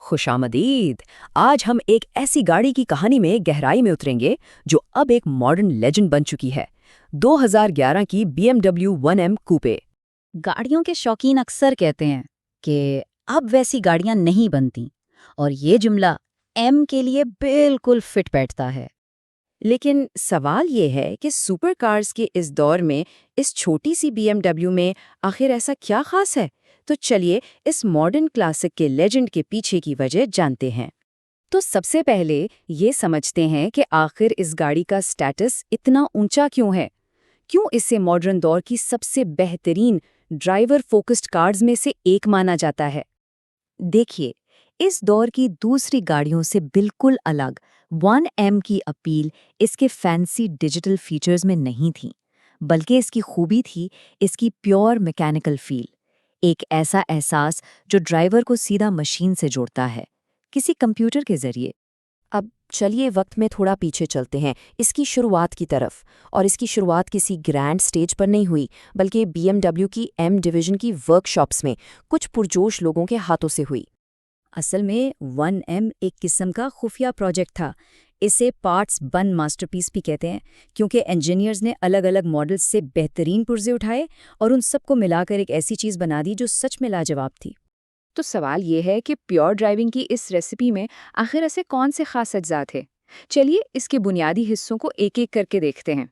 खुशामदीद। आज हम एक ऐसी गाड़ी की कहानी में गहराई में उतरेंगे जो अब एक मॉडर्न लेजेंड बन चुकी है। 2011 की BMW 1M कूपे। गाड़ियों के शौकीन अक्सर कहते हैं कि अब वैसी गाड़ियां नहीं बनती, और ये जुमला एम के लिए बिल्कुल फिट बैठता है। लेकिन सवाल ये है कि सुपर कार्स के इस दौर में इस छोटी सी BMW में आखिर ऐसा क्या खास है? तो चलिए इस मॉडर्न क्लासिक के लेजेंड के पीछे की वजह जानते हैं। तो सबसे पहले ये समझते हैं कि आखिर इस गाड़ी का स्टेटस इतना ऊंचा क्यों है? क्यों इसे मॉडर्न दौर की सबसे बेहतरीन ड्राइवर फोकस्ड कार्स में से एक माना जाता है? देखिए, इस दौर की दूसरी गाड़ियों से बिल्कुल अलग 1M की अपील इसके फैंसी डिजिटल फीचर्स में नहीं थी, बल्कि इसकी खूबी थी इसकी प्योर मैकेनिकल फील। एक ऐसा एहसास जो ड्राइवर को सीधा मशीन से जोड़ता है, किसी कंप्यूटर के जरिए। अब चलिए वक्त में थोड़ा पीछे चलते हैं इसकी शुरुआत की तरफ। और इसकी शुरुआत किसी ग्रैंड स्टेज पर नहीं हुई, बल्कि BMW की M डिवीजन की वर्कशॉप्स में कुछ पुरजोश लोगों के हाथों से हुई। असल में 1M एक किस्म का खुफिया प्रोजेक्ट था। इसे पार्ट्स बन मास्टरपीस भी कहते हैं, क्योंकि इंजीनियर्स ने अलग अलग मॉडल्स से बेहतरीन पुर्जे उठाए और उन सबको मिलाकर एक ऐसी चीज़ बना दी जो सच में लाजवाब थी। तो सवाल ये है कि प्योर ड्राइविंग की इस रेसिपी में आखिर ऐसे कौन से खास अज्जा थे? चलिए इसके बुनियादी हिस्सों को एक एक करके देखते हैं।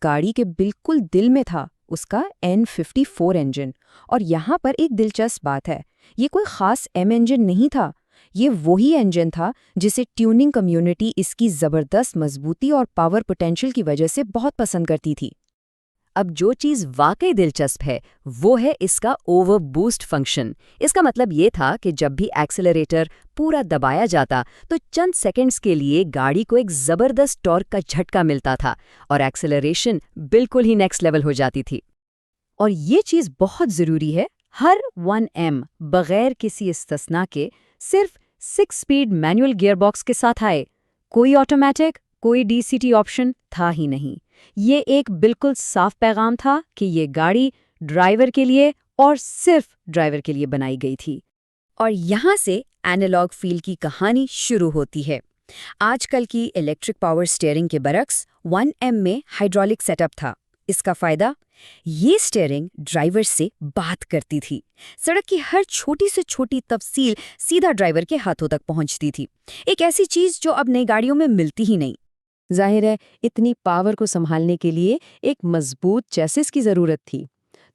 गाड़ी के बिल्कुल दिल में था उसका N54 इंजन। और यहाँ पर एक दिलचस्प बात है, ये कोई खास M इंजन नहीं था। ये वही इंजन था जिसे ट्यूनिंग कम्युनिटी इसकी ज़बरदस्त मजबूती और पावर पोटेंशियल की वजह से बहुत पसंद करती थी। अब जो चीज़ वाकई दिलचस्प है वो है इसका ओवर बूस्ट फंक्शन। इसका मतलब ये था कि जब भी एक्सेलरेटर पूरा दबाया जाता तो चंद सेकंड्स के लिए गाड़ी को एक ज़बरदस्त टॉर्क का झटका मिलता था और एक्सेलरेशन बिल्कुल ही नेक्स्ट लेवल हो जाती थी। और ये चीज़ बहुत ज़रूरी है, हर 1M बगैर किसी इस्तिस्ना के सिर्फ 6 स्पीड मैनुअल गियरबॉक्स के साथ आए। कोई ऑटोमेटिक, कोई DCT ऑप्शन था ही नहीं। ये एक बिल्कुल साफ पैगाम था कि ये गाड़ी ड्राइवर के लिए और सिर्फ ड्राइवर के लिए बनाई गई थी। और यहाँ से एनालॉग फील की कहानी शुरू होती है। आजकल की इलेक्ट्रिक पावर स्टीयरिंग के बरक्स 1M में हाइड्रोलिक सेटअप था। इसका फायदा, ये स्टीयरिंग ड्राइवर से बात करती थी। सड़क की हर छोटी से छोटी तफसील सीधा ड्राइवर के हाथों तक पहुंचती थी। एक ऐसी चीज जो अब नई गाड़ियों में मिलती ही नहीं। जाहिर है इतनी पावर को संभालने के लिए एक मजबूत चेसिस की जरूरत थी।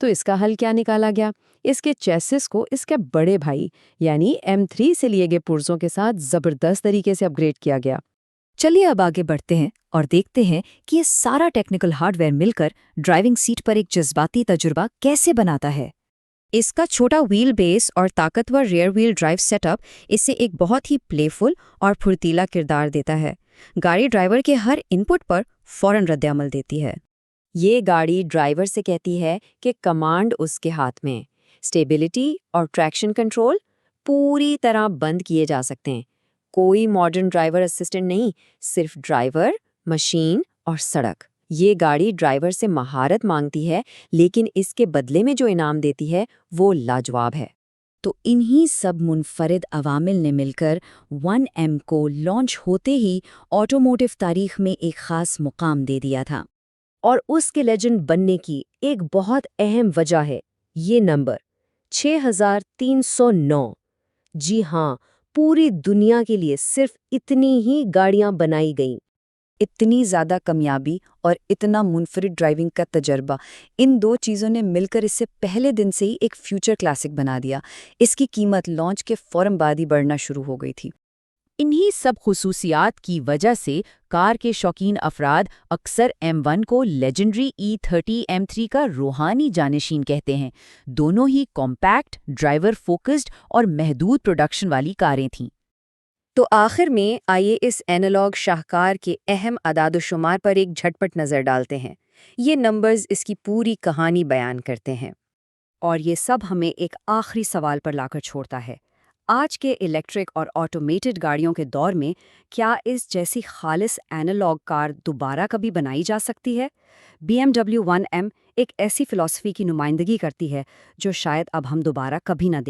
तो इसका हल क्या निकाला गया? इसके चेसिस को इसके बड़े भाई यानी M3 से लिए गए पुर्जों के साथ जबरदस्त तरीके से अपग्रेड किया गया। चलिए अब आगे बढ़ते हैं और देखते हैं कि ये सारा टेक्निकल हार्डवेयर मिलकर ड्राइविंग सीट पर एक जज्बाती तजुर्बा कैसे बनाता है। इसका छोटा व्हील बेस और ताकतवर रियर व्हील ड्राइव सेटअप इसे एक बहुत ही प्लेफुल और फुर्तीला किरदार देता है। गाड़ी ड्राइवर के हर इनपुट पर फौरन रद्द-ए-अमल देती है। ये गाड़ी ड्राइवर से कहती है कि कमांड उसके हाथ में। स्टेबिलिटी और ट्रैक्शन कंट्रोल पूरी तरह बंद किए जा सकते हैं। कोई मॉडर्न ड्राइवर असिस्टेंट नहीं, सिर्फ ड्राइवर, मशीन और सड़क। ये गाड़ी ड्राइवर से महारत मांगती है, लेकिन इसके बदले में जो इनाम देती है वो लाजवाब है। तो इन्हीं सब मुनफरिद अवामिल ने मिलकर 1M को लॉन्च होते ही ऑटोमोटिव तारीख में एक खास मुकाम दे दिया था। और उसके लेजेंड बनने की एक बहुत अहम वजह है ये नंबर 6309। जी हाँ, पूरी दुनिया के लिए सिर्फ इतनी ही गाड़ियां बनाई गईं। इतनी ज़्यादा कामयाबी और इतना मुनफरिद ड्राइविंग का तजर्बा, इन दो चीज़ों ने मिलकर इसे पहले दिन से ही एक फ्यूचर क्लासिक बना दिया। इसकी कीमत लॉन्च के फौरन बाद ही बढ़ना शुरू हो गई थी। इन्हीं सब खुसूसियात की वजह से कार के शौकीन अफराद अक्सर M1 को लेजेंडरी E30 M3 का रूहानी जानशीन कहते हैं। दोनों ही कॉम्पैक्ट, ड्राइवर फोकस्ड और महदूद प्रोडक्शन वाली कारें थीं। तो आखिर में आइए इस एनालॉग शाहकार के अहम अदाद-ओ-शुमार पर एक झटपट नज़र डालते हैं। ये नंबर्स इसकी पूरी कहानी बयान करते हैं। और ये सब हमें एक आखिरी सवाल पर लाकर छोड़ता है। आज के इलेक्ट्रिक और ऑटोमेटेड गाड़ियों के दौर में क्या इस जैसी खालिस एनालॉग कार दोबारा कभी बनाई जा सकती है? BMW 1M एक ऐसी फ़िलॉसफ़ी की नुमाइंदगी करती है जो शायद अब हम दोबारा कभी ना देख